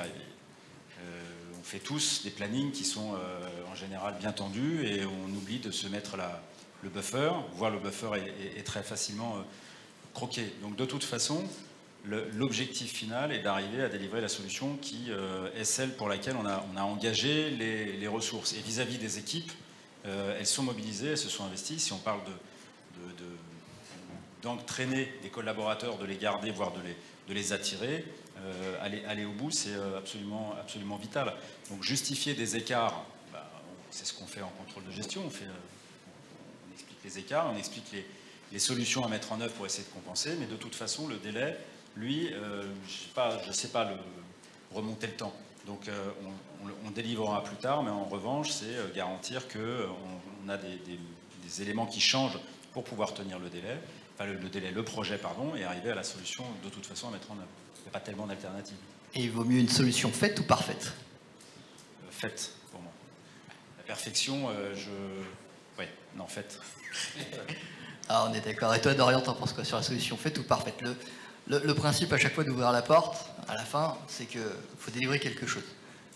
on fait tous des plannings qui sont en général bien tendus et on oublie de se mettre le buffer, voire le buffer est très facilement croqué. Donc, de toute façon, l'objectif final est d'arriver à délivrer la solution qui est celle pour laquelle on a engagé les ressources. Et vis-à-vis des équipes, elles sont mobilisées, elles se sont investies. Si on parle d'entraîner des collaborateurs, de les garder, voire de les attirer, aller au bout, c'est absolument vital. Donc justifier des écarts, c'est ce qu'on fait en contrôle de gestion. On explique les écarts, on explique les solutions à mettre en œuvre pour essayer de compenser, mais de toute façon, le délai, lui, je ne sais pas remonter le temps. Donc on délivrera plus tard, mais en revanche, c'est garantir qu'on a des éléments qui changent pour pouvoir tenir le délai, enfin le projet, pardon, et arriver à la solution de toute façon à mettre en œuvre. Il n'y a pas tellement d'alternatives. Et il vaut mieux une solution faite ou parfaite? Faite, pour moi. La perfection, oui, non, faite. Ah, on est d'accord. Et toi, Dorian, t'en penses quoi sur la solution faite ou parfaite? Le principe à chaque fois d'ouvrir la porte, à la fin, c'est qu'il faut délivrer quelque chose.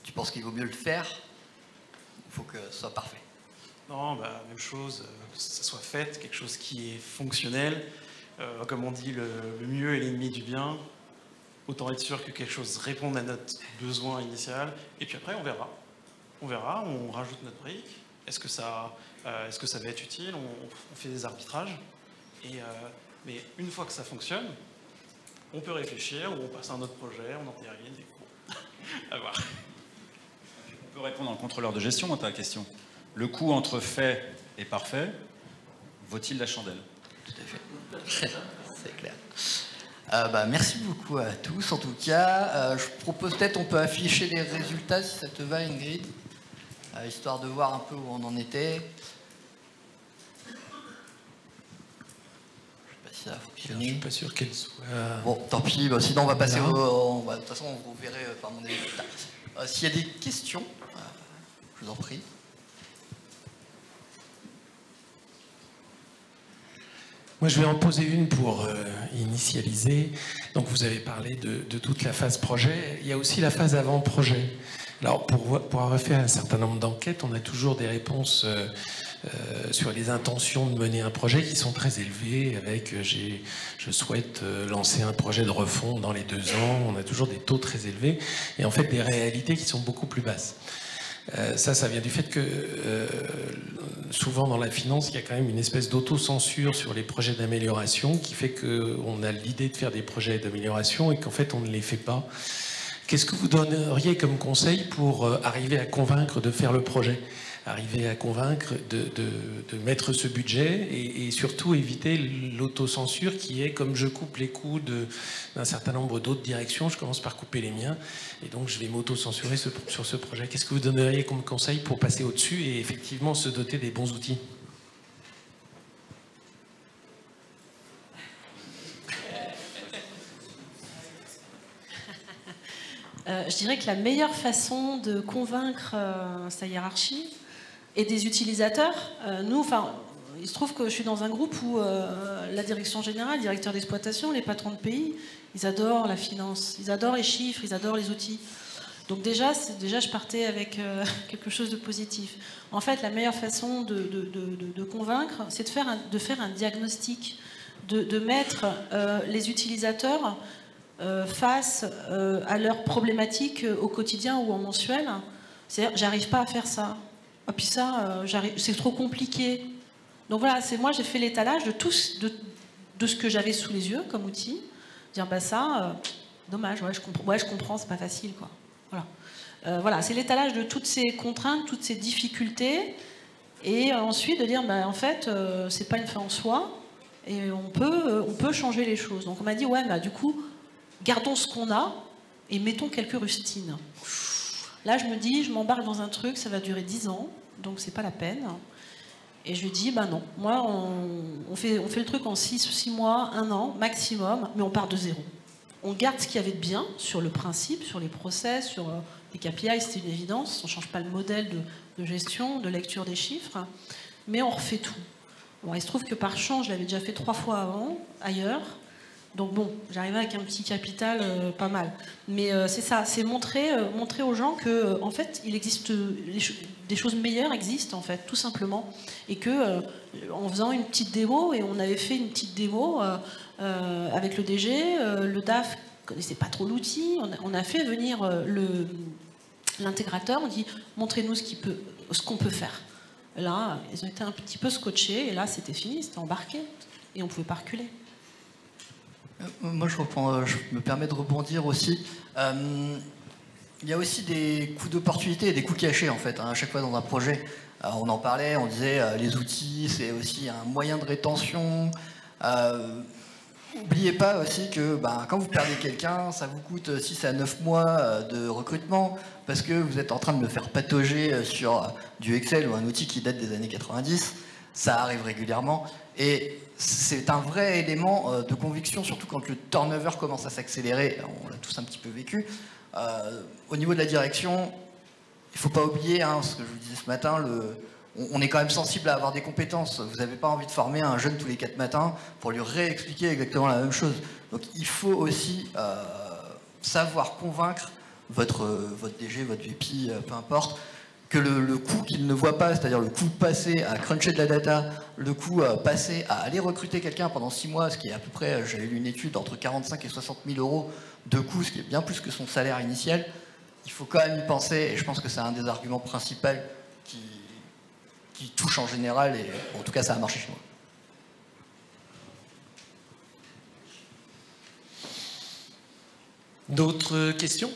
Tu penses qu'il vaut mieux le faire? Il faut que ce soit parfait. Non, même chose, que ça soit fait, quelque chose qui est fonctionnel. Comme on dit, le mieux est l'ennemi du bien. Autant être sûr que quelque chose réponde à notre besoin initial. Et puis après, on verra. On verra, on rajoute notre brique. Est-ce que ça va être utile? On fait des arbitrages. Mais une fois que ça fonctionne, on peut réfléchir, ou on passe à un autre projet, on entérine, et bon, à voir. On peut répondre en contrôleur de gestion à ta question. Le coût entre fait et parfait vaut-il la chandelle? Tout à fait. C'est clair. Merci beaucoup à tous. En tout cas, je propose peut-être on peut afficher les résultats si ça te va, Ingrid, histoire de voir un peu où on en était. Ça a fonctionné. Je ne suis pas sûr qu'elle soit... Bon, tant pis, sinon on va passer de toute façon, vous verrez par mon avis. S'il y a des questions, je vous en prie. Moi, je vais en poser une pour initialiser. Donc, vous avez parlé de toute la phase projet. Il y a aussi la phase avant-projet. Alors, pour avoir fait un certain nombre d'enquêtes, on a toujours des réponses sur les intentions de mener un projet qui sont très élevées, avec je souhaite lancer un projet de refonte dans les 2 ans. On a toujours des taux très élevés et en fait des réalités qui sont beaucoup plus basses. Ça vient du fait que souvent dans la finance, il y a quand même une espèce d'autocensure sur les projets d'amélioration qui fait qu'on a l'idée de faire des projets d'amélioration et qu'en fait on ne les fait pas. Qu'est-ce que vous donneriez comme conseil pour arriver à convaincre de faire le projet, arriver à convaincre de mettre ce budget et surtout éviter l'autocensure qui est comme je coupe les coûts d'un certain nombre d'autres directions, je commence par couper les miens et donc je vais m'auto-censurer sur ce projet. Qu'est-ce que vous donneriez comme conseil pour passer au-dessus et effectivement se doter des bons outils? Je dirais que la meilleure façon de convaincre sa hiérarchie et des utilisateurs, il se trouve que je suis dans un groupe où la direction générale, le directeur d'exploitation, les patrons de pays, ils adorent la finance, ils adorent les chiffres, ils adorent les outils. Donc déjà je partais avec quelque chose de positif. En fait, la meilleure façon de convaincre, c'est de faire un diagnostic, de mettre les utilisateurs face à leurs problématiques au quotidien ou en mensuel. C'est-à-dire, j'arrive pas à faire ça. Et puis ça, c'est trop compliqué. Donc voilà, moi j'ai fait l'étalage de ce que j'avais sous les yeux comme outil. Dire dommage, je comprends, c'est pas facile, quoi. Voilà, voilà, c'est l'étalage de toutes ces contraintes, toutes ces difficultés, et ensuite de dire, en fait, c'est pas une fin en soi, et on peut changer les choses. Donc on m'a dit, ouais, du coup, gardons ce qu'on a et mettons quelques rustines. Là, je me dis, je m'embarque dans un truc, ça va durer 10 ans, donc c'est pas la peine. Et je lui dis, non, moi, on fait le truc en 6 mois, 1 an, maximum, mais on part de zéro. On garde ce qu'il y avait de bien sur le principe, sur les process, sur les KPI, c'était une évidence. On ne change pas le modèle de gestion, de lecture des chiffres, mais on refait tout. Bon, il se trouve que par chance, je l'avais déjà fait 3 fois avant, ailleurs. Donc bon, j'arrivais avec un petit capital pas mal. Mais c'est ça, c'est montrer aux gens que en fait, il existe des choses meilleures existent en fait, tout simplement, et que en faisant une petite démo, et on avait fait une petite démo avec le DG, le DAF connaissait pas trop l'outil, on a fait venir l'intégrateur, on dit montrez-nous ce qu'on peut faire. Là, ils ont été un petit peu scotchés, et là c'était fini, c'était embarqué, et on pouvait pas reculer. Moi, je me permets de rebondir aussi. Il y a aussi des coûts d'opportunité et des coûts cachés, en fait, à chaque fois dans un projet. On en parlait, on disait les outils, c'est aussi un moyen de rétention. N'oubliez pas aussi que quand vous perdez quelqu'un, ça vous coûte 6 à 9 mois de recrutement parce que vous êtes en train de le faire patauger sur du Excel ou un outil qui date des années 90. Ça arrive régulièrement et c'est un vrai élément de conviction, surtout quand le turnover commence à s'accélérer. On l'a tous un petit peu vécu. Au niveau de la direction, il ne faut pas oublier, ce que je vous disais ce matin, on est quand même sensible à avoir des compétences. Vous n'avez pas envie de former un jeune tous les 4 matins pour lui réexpliquer exactement la même chose. Donc il faut aussi savoir convaincre votre DG, votre VP, peu importe, que le coût qu'il ne voit pas, c'est-à-dire le coût passé à cruncher de la data, le coût passé à aller recruter quelqu'un pendant 6 mois, ce qui est à peu près, j'avais lu une étude, entre 45 et 60 000 euros de coût, ce qui est bien plus que son salaire initial, il faut quand même y penser, et je pense que c'est un des arguments principaux qui touche en général, et en tout cas ça a marché chez moi. D'autres questions?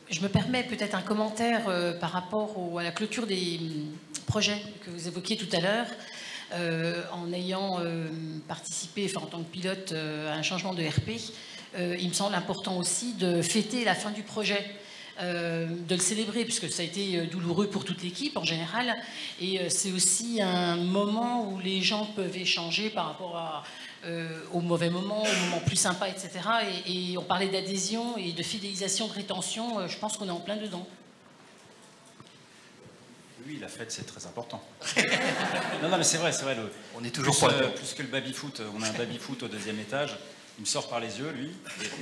Je me permets peut-être un commentaire par rapport à la clôture des projets que vous évoquiez tout à l'heure. En ayant participé, en tant que pilote, à un changement de RP, il me semble important aussi de fêter la fin du projet, de le célébrer, puisque ça a été douloureux pour toute l'équipe en général. Et c'est aussi un moment où les gens peuvent échanger par rapport aux mauvais moments, aux moments plus sympas, etc. Et on parlait d'adhésion et de fidélisation, de rétention. Je pense qu'on est en plein dedans. Oui, la fête, c'est très important. non, mais c'est vrai. On est toujours plus que le baby-foot. On a un baby-foot au 2e étage. Il me sort par les yeux, lui.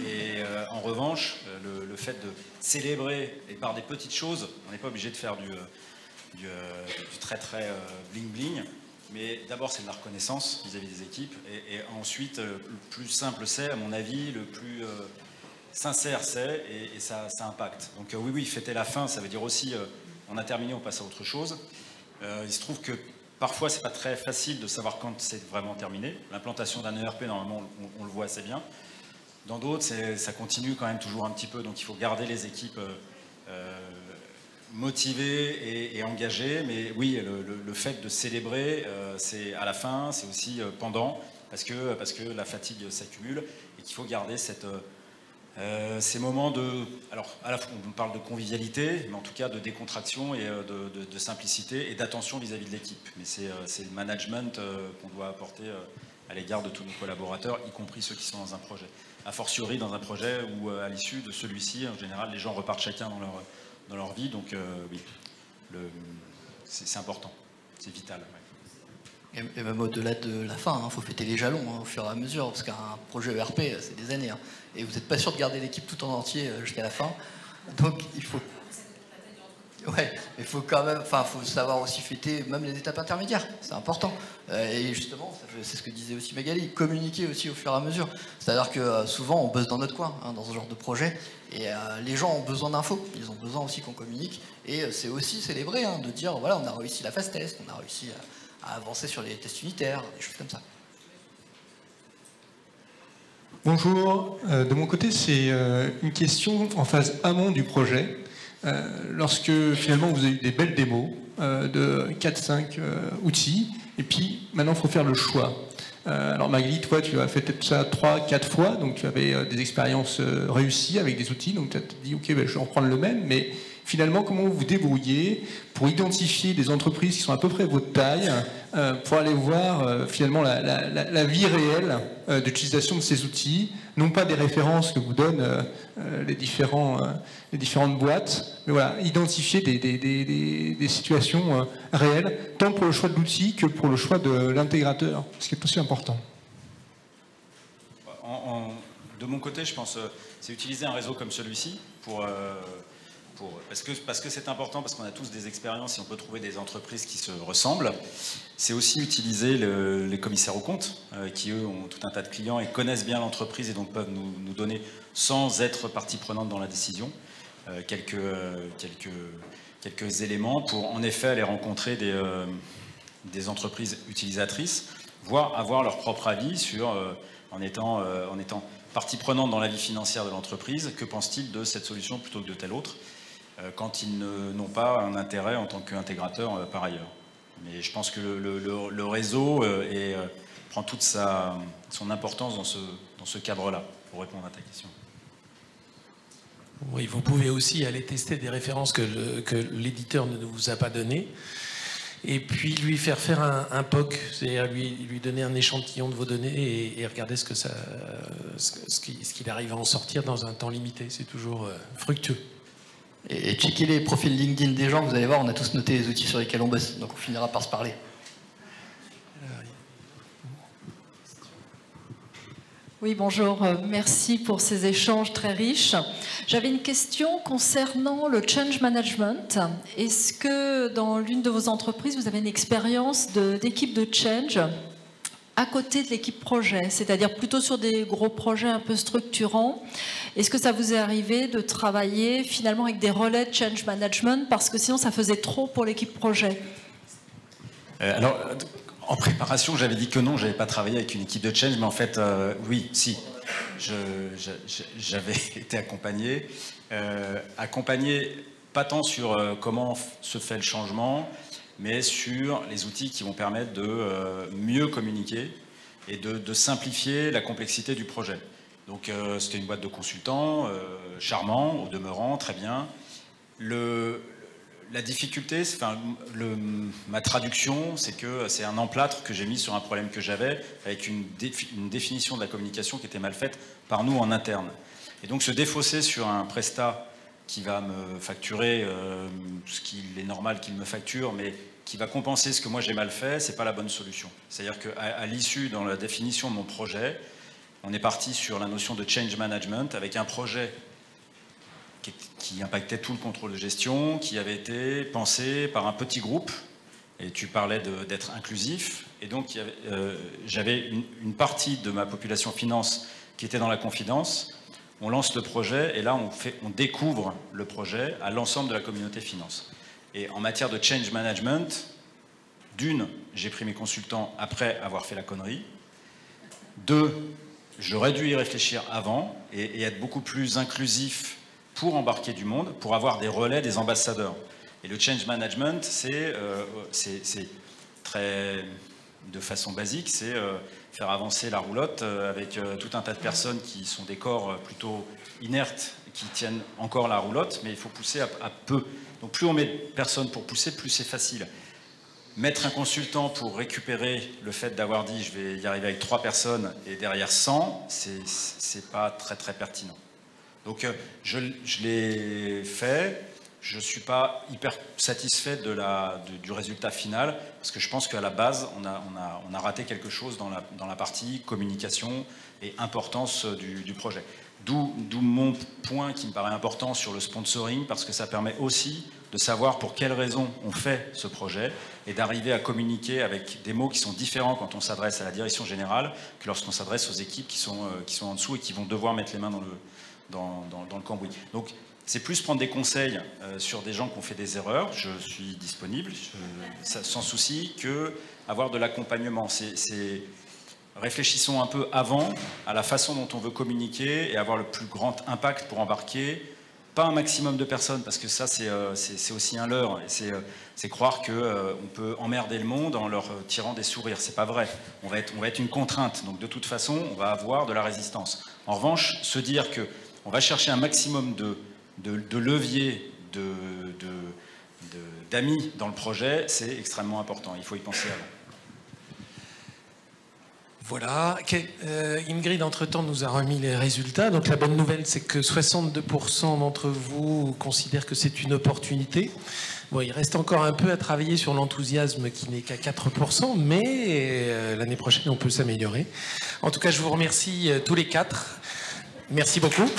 Et en revanche, le fait de célébrer, et par des petites choses, on n'est pas obligé de faire du très très bling-bling. Mais d'abord, c'est de la reconnaissance vis-à-vis des équipes. Et ensuite, le plus simple c'est, à mon avis, le plus sincère c'est, et ça impacte. Donc oui, fêter la fin, ça veut dire aussi... on a terminé, on passe à autre chose. Il se trouve que parfois, c'est pas très facile de savoir quand c'est vraiment terminé. L'implantation d'un ERP, normalement, on le voit assez bien. Dans d'autres, ça continue quand même toujours un petit peu. Donc, il faut garder les équipes motivées et engagées. Mais oui, le fait de célébrer, c'est à la fin, c'est aussi pendant, parce que la fatigue s'accumule et qu'il faut garder ces moments de... Alors, à la fois, on parle de convivialité, mais en tout cas de décontraction et de simplicité et d'attention vis-à-vis de l'équipe. Mais c'est le management qu'on doit apporter à l'égard de tous nos collaborateurs, y compris ceux qui sont dans un projet. A fortiori dans un projet où, à l'issue de celui-ci, en général, les gens repartent chacun dans leur vie. Donc, oui, c'est important, c'est vital. Ouais. Et même au-delà de la fin, il faut fêter les jalons au fur et à mesure, parce qu'un projet ERP, c'est des années. Et vous n'êtes pas sûr de garder l'équipe tout en entier jusqu'à la fin. Donc il faut... Ouais, mais il faut quand même... faut savoir aussi fêter même les étapes intermédiaires. C'est important. Et justement, c'est ce que disait aussi Magali, communiquer aussi au fur et à mesure. C'est-à-dire que souvent, on bosse dans notre coin, dans ce genre de projet. Et les gens ont besoin d'infos. Ils ont besoin aussi qu'on communique. Et c'est aussi célébrer, de dire, voilà, on a réussi la phase test, on a réussi à avancer sur les tests unitaires, des choses comme ça. Bonjour, de mon côté c'est une question en phase amont du projet. Lorsque finalement vous avez eu des belles démos de 4-5 outils, et puis maintenant il faut faire le choix. Alors Magali, toi tu as fait peut-être ça 3-4 fois, donc tu avais des expériences réussies avec des outils, donc tu as dit ok, je vais en prendre le même, mais finalement comment vous vous débrouillez pour identifier des entreprises qui sont à peu près votre taille, pour aller voir finalement la vie réelle d'utilisation de ces outils, non pas des références que vous donnent les différentes boîtes, mais voilà, identifier des situations réelles, tant pour le choix de l'outil que pour le choix de l'intégrateur, ce qui est aussi important. De mon côté, je pense c'est utiliser un réseau comme celui-ci parce que c'est important, parce qu'on a tous des expériences et on peut trouver des entreprises qui se ressemblent. C'est aussi utiliser les commissaires aux comptes, qui eux ont tout un tas de clients et connaissent bien l'entreprise et donc peuvent nous donner, sans être partie prenante dans la décision, quelques éléments pour en effet aller rencontrer des entreprises utilisatrices, voire avoir leur propre avis sur, en étant partie prenante dans la vie financière de l'entreprise, que pense-t-il de cette solution plutôt que de telle autre, quand ils n'ont pas un intérêt en tant qu'intégrateur par ailleurs. Mais je pense que le réseau prend toute son importance dans ce cadre-là, pour répondre à ta question. Oui, vous pouvez aussi aller tester des références que l'éditeur ne vous a pas données, et puis lui faire un POC, c'est-à-dire lui donner un échantillon de vos données et regarder ce qu'il arrive à en sortir dans un temps limité. C'est toujours fructueux. Et checker les profils LinkedIn des gens, vous allez voir, on a tous noté les outils sur lesquels on bosse, donc on finira par se parler. Oui, bonjour. Merci pour ces échanges très riches. J'avais une question concernant le change management. Est-ce que dans l'une de vos entreprises, vous avez une expérience d'équipe de change à côté de l'équipe projet, c'est-à-dire plutôt sur des gros projets un peu structurants? Est-ce que ça vous est arrivé de travailler finalement avec des relais de change management parce que sinon ça faisait trop pour l'équipe projet? Alors, en préparation, j'avais dit que non, je n'avais pas travaillé avec une équipe de change, mais en fait, oui, si. J'avais été accompagné, pas tant sur comment se fait le changement, mais sur les outils qui vont permettre de mieux communiquer et de simplifier la complexité du projet. Donc c'était une boîte de consultants, charmant, au demeurant, très bien. La difficulté, ma traduction, c'est que c'est un emplâtre que j'ai mis sur un problème que j'avais, avec une définition de la communication qui était mal faite par nous en interne. Et donc se défausser sur un prestat qui va me facturer ce qu'il est normal qu'il me facture, mais qui va compenser ce que moi j'ai mal fait, c'est pas la bonne solution. C'est-à-dire qu'à l'issue, dans la définition de mon projet, on est parti sur la notion de change management, avec un projet qui impactait tout le contrôle de gestion, qui avait été pensé par un petit groupe, et tu parlais d'être inclusif, et donc j'avais une partie de ma population finance qui était dans la confidence. On lance le projet, et là on découvre le projet à l'ensemble de la communauté finance. Et en matière de change management, d'une, j'ai pris mes consultants après avoir fait la connerie. Deux, j'aurais dû y réfléchir avant et être beaucoup plus inclusif pour embarquer du monde, pour avoir des relais, des ambassadeurs. Et le change management, c'est très, de façon basique, c'est faire avancer la roulotte avec tout un tas de personnes qui sont des corps plutôt inertes, qui tiennent encore la roulotte, mais il faut pousser à peu. Donc plus on met de personnes pour pousser, plus c'est facile. Mettre un consultant pour récupérer le fait d'avoir dit je vais y arriver avec 3 personnes et derrière 100, c'est pas très très pertinent. Donc je l'ai fait, je ne suis pas hyper satisfait du résultat final, parce que je pense qu'à la base, on a raté quelque chose dans la partie communication et importance du projet. D'où mon point qui me paraît important sur le sponsoring, parce que ça permet aussi de savoir pour quelles raisons on fait ce projet et d'arriver à communiquer avec des mots qui sont différents quand on s'adresse à la direction générale que lorsqu'on s'adresse aux équipes qui sont en dessous et qui vont devoir mettre les mains dans le cambouis. Donc c'est plus prendre des conseils sur des gens qui ont fait des erreurs, je suis disponible, sans souci, que avoir de l'accompagnement. Réfléchissons un peu avant à la façon dont on veut communiquer et avoir le plus grand impact pour embarquer. Pas un maximum de personnes, parce que ça c'est aussi un leurre, c'est croire qu'on peut emmerder le monde en leur tirant des sourires. C'est pas vrai, on va être une contrainte, donc de toute façon on va avoir de la résistance. En revanche, se dire qu'on va chercher un maximum de leviers, d'amis dans le projet, c'est extrêmement important, il faut y penser avant. Voilà, Ingrid entre-temps nous a remis les résultats. Donc la bonne nouvelle, c'est que 62% d'entre vous considèrent que c'est une opportunité. Bon, il reste encore un peu à travailler sur l'enthousiasme qui n'est qu'à 4%, mais l'année prochaine on peut s'améliorer. En tout cas, je vous remercie tous les 4. Merci beaucoup.